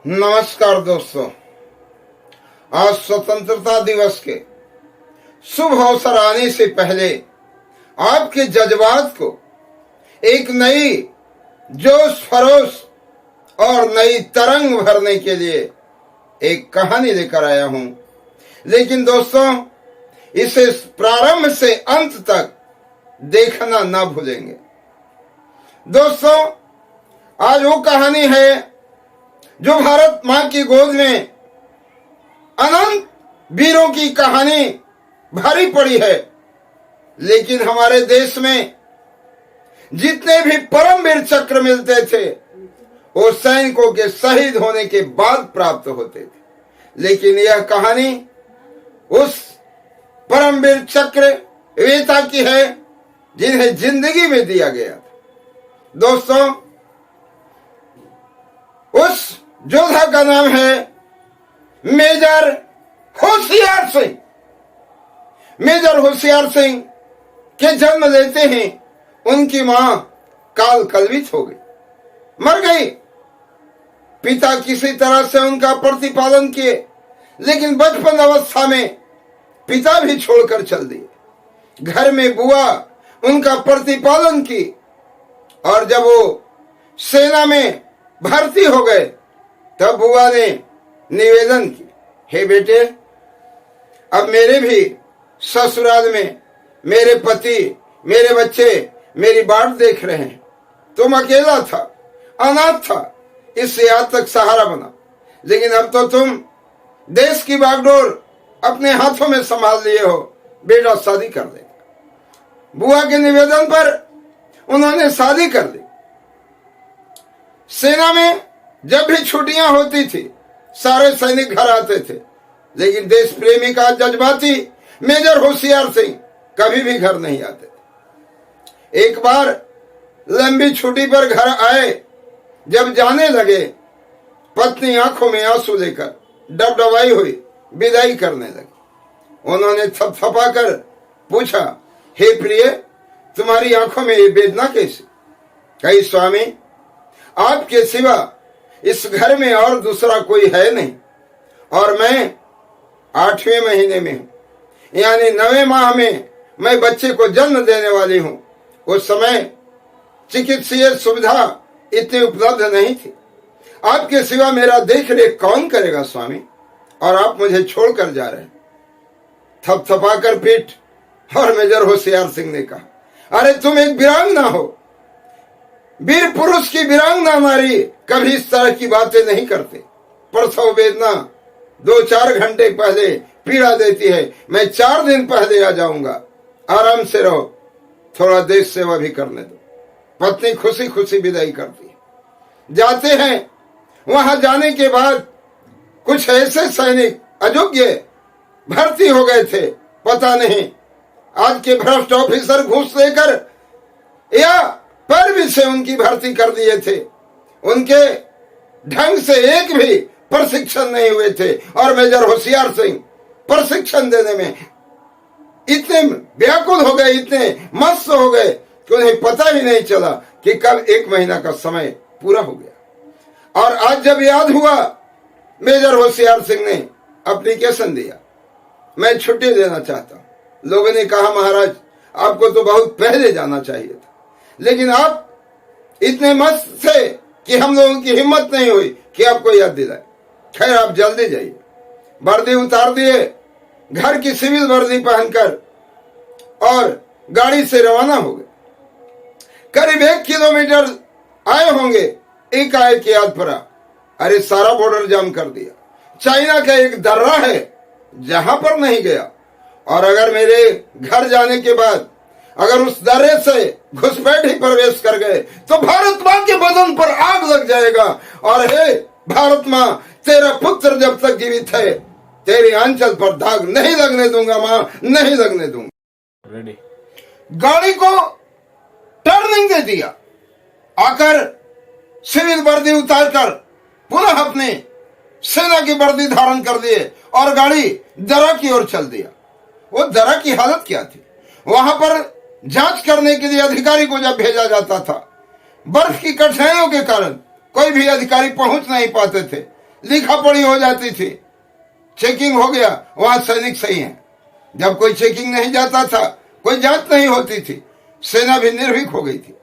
नमस्कार दोस्तों, आज स्वतंत्रता दिवस के शुभ अवसर आने से पहले आपके जज्बात को एक नई जोश फरोश और नई तरंग भरने के लिए एक कहानी लेकर आया हूं। लेकिन दोस्तों, इसे प्रारंभ से अंत तक देखना ना भूलेंगे। दोस्तों, आज वो कहानी है जो भारत मां की गोद में अनंत वीरों की कहानी भरी पड़ी है। लेकिन हमारे देश में जितने भी परमवीर चक्र मिलते थे वो सैनिकों के शहीद होने के बाद प्राप्त होते थे। लेकिन यह कहानी उस परमवीर चक्र विजेता की है जिन्हें जिंदगी में दिया गया था। दोस्तों, उस योद्धा का नाम है मेजर होशियार सिंह। मेजर होशियार सिंह के जन्म लेते ही उनकी मां काल कलवित हो गई, मर गई। पिता किसी तरह से उनका प्रतिपालन किए, लेकिन बचपन अवस्था में पिता भी छोड़कर चल दिए। घर में बुआ उनका प्रतिपालन की और जब वो सेना में भर्ती हो गए तब बुआ ने निवेदन की, हे बेटे, अब मेरे भी ससुराल में मेरे पति, मेरे बच्चे मेरी बाट देख रहे हैं। तुम अकेला था, अनाथ था, इससे आज तक सहारा बना, लेकिन अब तो तुम देश की बागडोर अपने हाथों में संभाल लिए हो। बेटा शादी कर दे। बुआ के निवेदन पर उन्होंने शादी कर दी। सेना में जब भी छुट्टियां होती थी सारे सैनिक घर आते थे, लेकिन देश प्रेमी का जज्बाती मेजर होशियार सिंह कभी भी घर नहीं आते थे। एक बार लंबी छुट्टी पर घर आए, जब जाने लगे पत्नी आंखों में आंसू लेकर डबडबाई हुई विदाई करने लगी। उन्होंने थपथपाकर पूछा, हे प्रिय, तुम्हारी आंखों में ये वेदना कैसी? कही, स्वामी, आपके सिवा इस घर में और दूसरा कोई है नहीं, और मैं 8वें महीने में हूं, यानी 9वें माह में मैं बच्चे को जन्म देने वाली हूं। उस समय चिकित्सीय सुविधा इतनी उपलब्ध नहीं थी। आपके सिवा मेरा देख रेख कौन करेगा स्वामी, और आप मुझे छोड़कर जा रहे हैं। थपथपाकर पीठ और मेजर होशियार सिंह ने कहा, अरे तुम एक वीरांगना हो। वीर पुरुष की वीरांगना नारी कभी इस तरह की बातें नहीं करते। प्रसव वेदना 2-4 घंटे पहले पीड़ा देती है। मैं 4 दिन पहले आ जाऊंगा, आराम से रहो, थोड़ा देश सेवा भी करने दो। पत्नी खुशी खुशी विदाई करती है। जाते हैं। वहां जाने के बाद कुछ ऐसे सैनिक अयोग्य भर्ती हो गए थे, पता नहीं आज के भ्रष्ट ऑफिसर घूस लेकर या पैरवी से उनकी भर्ती कर दिए थे। उनके ढंग से एक भी प्रशिक्षण नहीं हुए थे, और मेजर होशियार सिंह प्रशिक्षण देने में इतने व्याकुल हो गए, इतने मस्त हो गए कि उन्हें पता ही नहीं चला कि कब 1 महीना का समय पूरा हो गया। और आज जब याद हुआ, मेजर होशियार सिंह ने एप्लीकेशन दिया, मैं छुट्टी लेना चाहता हूं। लोगों ने कहा, महाराज, आपको तो बहुत पहले जाना चाहिए था, लेकिन आप इतने मस्त थे कि हम लोगों की हिम्मत नहीं हुई कि आपको याद दिलाए। खैर, आप जल्दी जाइए। वर्दी उतार दिए, घर की सिविल वर्दी पहनकर, और गाड़ी से रवाना हो गए। करीब 1 किलोमीटर आए होंगे, एकाएक याद पड़ा, अरे सारा बॉर्डर जाम कर दिया। चाइना का एक दर्रा है जहां पर नहीं गया, और अगर मेरे घर जाने के बाद अगर उस दर्रे से घुसपैठ ही प्रवेश कर गए तो भारत मां के बदन पर आग लग जाएगा। और हे भारत मां, तेरा पुत्र जब तक जीवित है तेरी आंचल पर दाग नहीं लगने दूंगा मां, नहीं लगने दूंगा। रेडी। गाड़ी को टर्निंग दे दिया। आकर सिविल वर्दी उतारकर पुनः अपने सेना की वर्दी धारण कर दिए और गाड़ी दर्रा की ओर चल दिया। वो दर्रा की हालत क्या थी? वहां पर जांच करने के लिए अधिकारी को जब भेजा जाता था, बर्फ की कठिनाइयों के कारण कोई भी अधिकारी पहुंच नहीं पाते थे। लिखा पढ़ी हो जाती थी, चेकिंग हो गया, वहां सैनिक सही है। जब कोई चेकिंग नहीं जाता था, कोई जांच नहीं होती थी, सेना भी निर्भीक हो गई थी।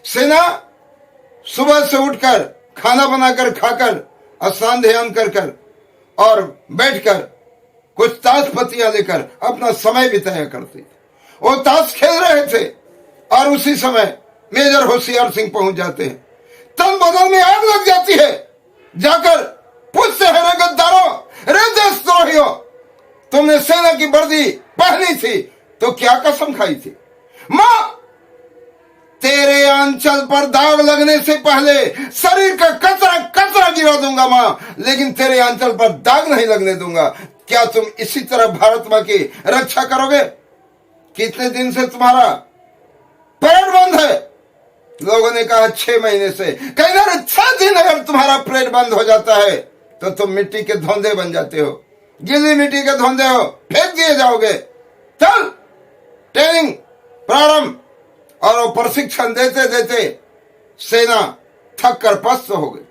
सेना सुबह से उठकर खाना बनाकर खाकर स्नान ध्यान कर और बैठकर कुछ ताश पत्तियां लेकर अपना समय बिताया करती थी। वो ताश खेल रहे थे और उसी समय मेजर होशियार सिंह पहुंच जाते हैं। तन बदन में आग लग जाती है। जाकर पूछते हैं, रे गद्दारों, रे देशद्रोहियों, तुमने सेना की वर्दी पहनी थी तो क्या कसम खाई थी? मां, तेरे आंचल पर दाग लगने से पहले शरीर का कचरा कचरा गिरा दूंगा मां, लेकिन तेरे आंचल पर दाग नहीं लगने दूंगा। क्या तुम इसी तरह भारत मां की रक्षा करोगे? कितने दिन से तुम्हारा परेड बंद है? लोगों ने कहा 6 महीने से। कहीं 6 दिन अगर तुम्हारा परेड बंद हो जाता है तो तुम मिट्टी के धोंधे बन जाते हो, गीली मिट्टी के धोंधे हो, फेंक दिए जाओगे। चल, ट्रेनिंग प्रारंभ। और वो प्रशिक्षण देते देते सेना थक कर पस्त हो गई।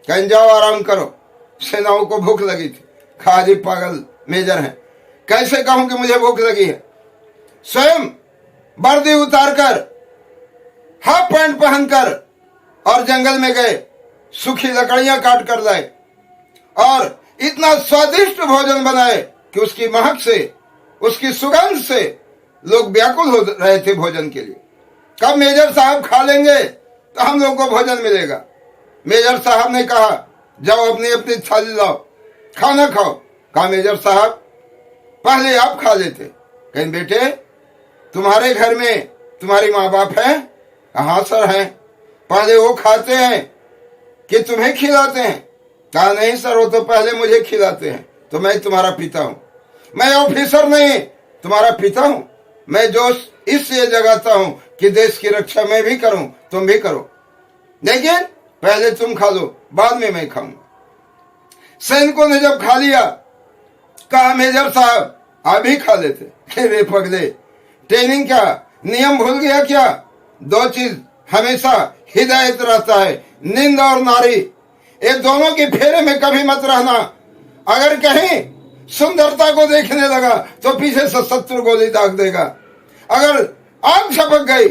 कहीं जाओ आराम करो। सेनाओं को भूख लगी थी। खाजी पागल मेजर हैं, कैसे कहूं कि मुझे भूख लगी है? स्वयं वर्दी उतारकर हाफ पैंट पहनकर और जंगल में गए, सूखी लकड़ियां काट कर लाए और इतना स्वादिष्ट भोजन बनाए कि उसकी महक से, उसकी सुगंध से लोग व्याकुल हो रहे थे भोजन के लिए। कब मेजर साहब खा लेंगे तो हम लोगों को भोजन मिलेगा। मेजर साहब ने कहा, जाओ अपनी अपनी थाली लाओ, खाना खाओ। कहा, मेजर साहब पहले आप खा लेते। कहीं, बेटे तुम्हारे घर में तुम्हारी माँ बाप है? हाँ सर हैं। पहले वो खाते हैं कि तुम्हें खिलाते हैं? कहा, नहीं सर, वो तो पहले मुझे खिलाते हैं। तो मैं तुम्हारा पिता हूं। मैं ऑफिसर नहीं, तुम्हारा पिता हूं। मैं जोश इसलिए जगाता हूं कि देश की रक्षा मैं भी करूं, तुम भी करो, लेकिन पहले तुम खा लो, बाद में मैं खाऊंगा। सैनिकों ने जब खा लिया, कहा, मेजर साहब आप भी खा लेते। रे पगले, ट्रेनिंग क्या नियम भूल गया क्या? 2 चीज हमेशा हिदायत रहता है, नींद और नारी। ये दोनों के फेरे में कभी मत रहना। अगर कहीं सुंदरता को देखने लगा तो पीछे से शत्रु गोली दाग देगा। अगर आग झपक गई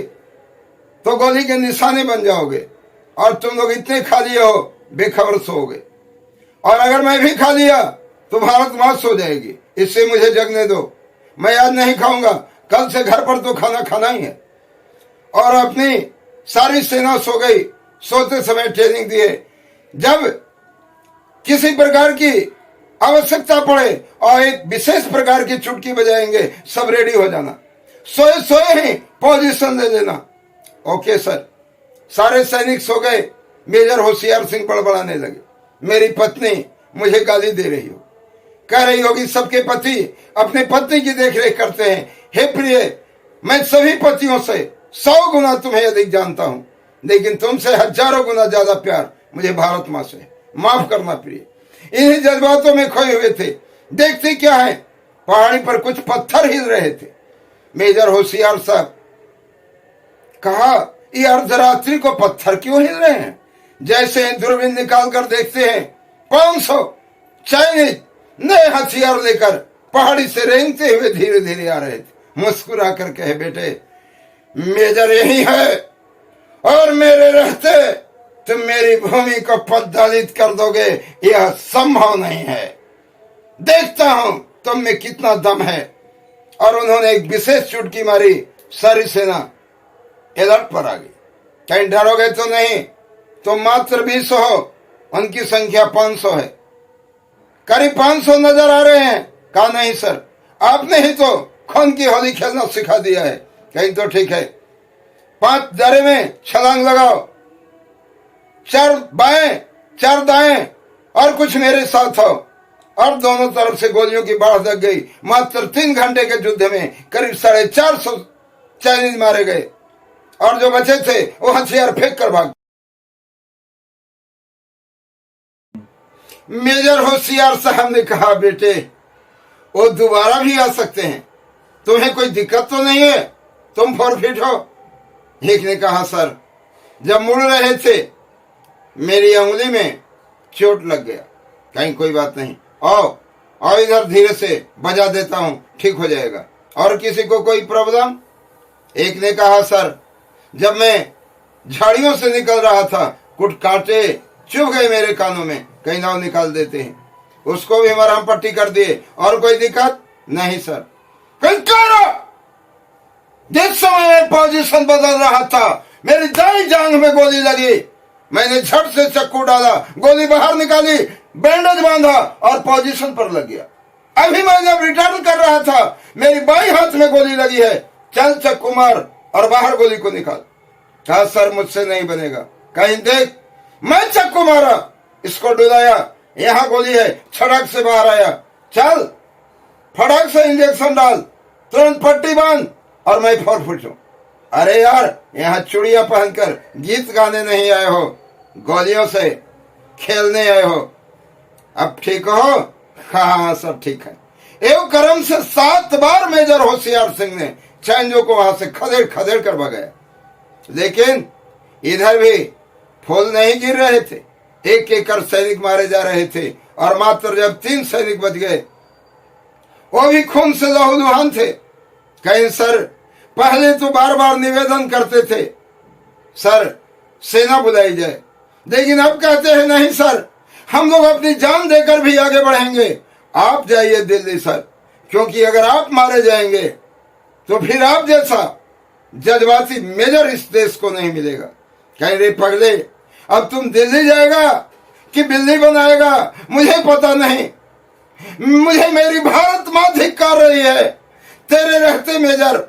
तो गोली के निशाने बन जाओगे और तुम लोग इतने खा लिए हो, बेखबर सोओगे। और अगर मैं भी खा लिया तो भारत मां सो जाएगी। इससे मुझे जगने दो। मैं आज नहीं खाऊंगा, कल से घर पर तो खाना खाना ही है। और अपनी सारी सेना सो गई। सोते समय ट्रेनिंग दिए, जब किसी प्रकार की आवश्यकता पड़े और एक विशेष प्रकार की चुटकी बजाएंगे, सब रेडी हो जाना। सोए सोए ही पोजीशन ले लेना। Okay sir. सारे सैनिक सो गए। मेजर होशियार सिंह बड़बड़ाने लगे, मेरी पत्नी मुझे गाली दे रही हो, कह रही होगी सबके पति अपने पत्नी की देखरेख करते हैं। हे प्रिय, मैं सभी पतियों से 100 गुना तुम्हें अधिक जानता हूं, लेकिन तुमसे हजारों गुना ज्यादा प्यार मुझे भारत मां से। माफ करना प्रिय। इन्हीं जज्बातों में खोए हुए थे। देखते क्या है, पहाड़ी पर कुछ पत्थर हिल रहे थे। मेजर होशियार साहब कहा, ये अर्धरात्रि को पत्थर क्यों हिल रहे हैं? जैसे दूरबीन निकाल कर देखते हैं, 500 चाइनीज नए हथियार लेकर पहाड़ी से रेंगते हुए धीरे धीरे आ रहे थे। मुस्कुरा कर कहे, बेटे मेजर यही है और मेरे रहते तुम मेरी भूमि को पद्दलित कर दोगे, यह संभव नहीं है। देखता हूं तुम में कितना दम है। और उन्होंने एक विशेष चुटकी मारी, सारी सेना अलर्ट पर आ गई। कहीं डरोगे तो नहीं, तुम मात्र 20 हो, उनकी संख्या 500 है। करीब 500 नजर आ रहे हैं। कहा, नहीं सर, आपने ही तो खून की होली खेलना सिखा दिया है। कहीं तो ठीक है, 5 दायरे में छलांग लगाओ, 4 बाएं 4 दाएं और कुछ मेरे साथ हो। और दोनों तरफ से गोलियों की बाढ़ लग गई। मात्र 3 घंटे के युद्ध में करीब 450 चाइनीज मारे गए और जो बचे थे वो हथियार फेंक कर भाग। मेजर होशियार साहब ने कहा, बेटे वो दोबारा भी आ सकते हैं, तुम्हें कोई दिक्कत तो नहीं है? तुम फॉरफिट हो? एक ने कहा, सर जब मुड़ रहे थे मेरी उंगली में चोट लग गया, कहीं कोई बात नहीं, आओ आओ इधर, धीरे से बजा देता हूं, ठीक हो जाएगा। और किसी को कोई प्रॉब्लम? एक ने कहा सर, जब मैं झाड़ियों से निकल रहा था कुछ कांटे चुभ गए मेरे कानों में, कहीं नाव निकाल देते हैं, उसको भी मरहम पट्टी कर दिए। और कोई दिक्कत? नहीं सर। जिस समय मैं पोजीशन बदल रहा था मेरी दाई जांघ में गोली लगी, मैंने झट से चक्कू डाला, गोली बाहर निकाली, बैंडेज बांधा और पोजीशन पर लग गया। अभी मैं जब रिटर्न कर रहा था मेरी बाई हाथ में गोली लगी है, चल चक्कू मार और बाहर गोली को निकाल। कहा सर मुझसे नहीं बनेगा। कहीं देख, मैं चक्कू मारा, इसको डुलाया, यहां गोली है, छड़क से बाहर आया, चल फड़क से इंजेक्शन डाल, तुरंत पट्टी बांध और मैं फुट हूं। अरे यार, यहाँ चूड़ियां पहनकर गीत गाने नहीं आए हो, गोलियों से खेलने आए हो। अब ठीक हो? हाँ सब ठीक है। एवं कर्म से 7 बार मेजर होशियार सिंह ने चैंजो को वहां से खदेड़ खदेड़ कर भगाया, लेकिन इधर भी फूल नहीं गिर रहे थे। एक एक कर सैनिक मारे जा रहे थे और मात्र जब 3 सैनिक बच गए, वो भी खून से लहूलुहान थे। कहीं सर, पहले तो बार बार निवेदन करते थे सर सेना बुलाई जाए, लेकिन अब कहते हैं नहीं सर, हम लोग अपनी जान देकर भी आगे बढ़ेंगे, आप जाइए दिल्ली सर, क्योंकि अगर आप मारे जाएंगे तो फिर आप जैसा जज्बाती मेजर इस देश को नहीं मिलेगा। कह रहे पगले, अब तुम दिल्ली जाएगा कि बिल्ली बनाएगा मुझे पता नहीं, मुझे मेरी भारत मां धिक्कार रही है, तेरे रहते मेजर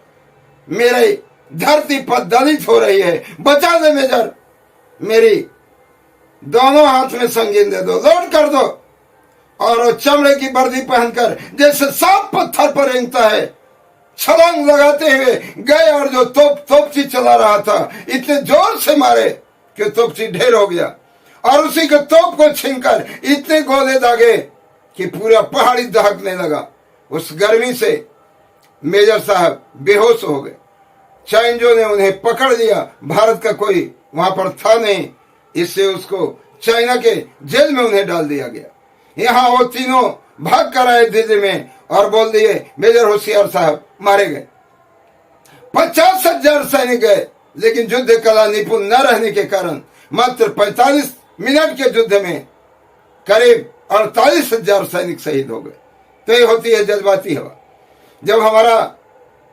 मेरे धरती पर दलित हो रही है, बचा दे मेजर, मेरी दोनों हाथ में संगीन दे दो, लोड कर दो। और वो चमड़े की वर्दी पहनकर जैसे सांप पत्थर पर रेंगता है, छलांग लगाते हुए गए और जो तोपची चला रहा था इतने जोर से मारे कि तोपची ढेर हो गया, और उसी के तोप को छीनकर इतने गोले दागे कि पूरा पहाड़ी दहकने लगा। उस गर्मी से मेजर साहब बेहोश हो गए। चैंजो ने उन्हें पकड़ लिया, भारत का कोई वहां पर था नहीं, इससे उसको चाइना के जेल में उन्हें डाल दिया गया। यहाँ वो तीनों भाग कर आए दिल्ली में और बोल दिए मेजर होशियार साहब मारे गए। 50,000 सैनिक गए, लेकिन युद्ध कला निपुण न रहने के कारण मात्र 45 मिनट के युद्ध में करीब 48,000 सैनिक शहीद हो गए। तो ये होती है जज्बाती हवा। जब हमारा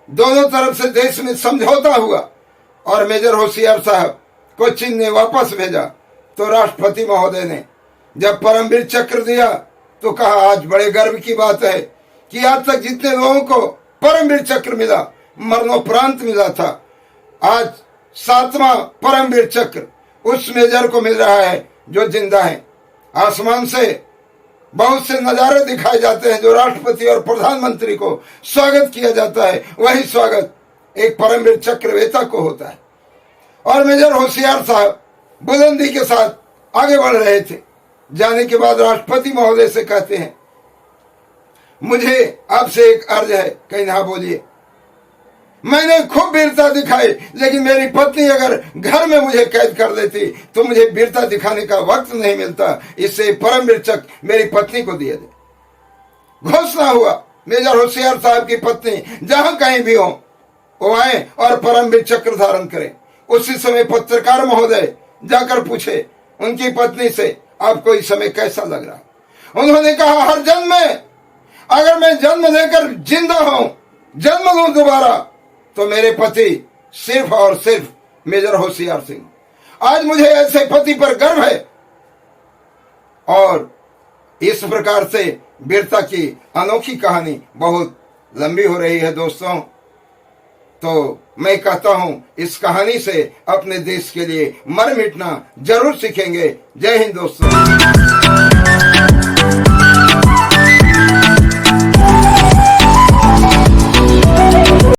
दोनों तरफ से देश में समझौता हुआ और मेजर होशियार साहब को चीन ने वापस भेजा, तो राष्ट्रपति महोदय ने जब परमवीर चक्र दिया तो कहा आज बड़े गर्व की बात है कि आज तक जितने लोगों को परमवीर चक्र मिला, मरणोपरांत मिला था, आज 7वां परमवीर चक्र उस मेजर को मिल रहा है जो जिंदा है। आसमान से बहुत से नजारे दिखाए जाते हैं, जो राष्ट्रपति और प्रधानमंत्री को स्वागत किया जाता है, वही स्वागत एक परमवीर चक्र विजेता को होता है। और मेजर होशियार साहब बुलंदी के साथ आगे बढ़ रहे थे। जाने के बाद राष्ट्रपति महोदय से कहते हैं मुझे आपसे एक अर्ज है। कहीं हाँ बोलिए। मैंने खूब वीरता दिखाई, लेकिन मेरी पत्नी अगर घर में मुझे कैद कर देती तो मुझे वीरता दिखाने का वक्त नहीं मिलता, इससे परमवीर चक्र मेरी पत्नी को दिया दे। घोषणा हुआ मेजर होशियार साहब की पत्नी जहां कहीं भी हो वो आए और परमवीर चक्र धारण करें। उसी समय पत्रकार महोदय जाकर पूछे उनकी पत्नी से आपको इस समय कैसा लग रहा। उन्होंने कहा हर जन्म में अगर मैं जन्म लेकर जिंदा हूं, जन्म लूं दोबारा, तो मेरे पति सिर्फ और सिर्फ मेजर होशियार सिंह। आज मुझे ऐसे पति पर गर्व है। और इस प्रकार से वीरता की अनोखी कहानी बहुत लंबी हो रही है दोस्तों, तो मैं कहता हूं इस कहानी से अपने देश के लिए मर मिटना जरूर सीखेंगे। जय हिंद दोस्तों।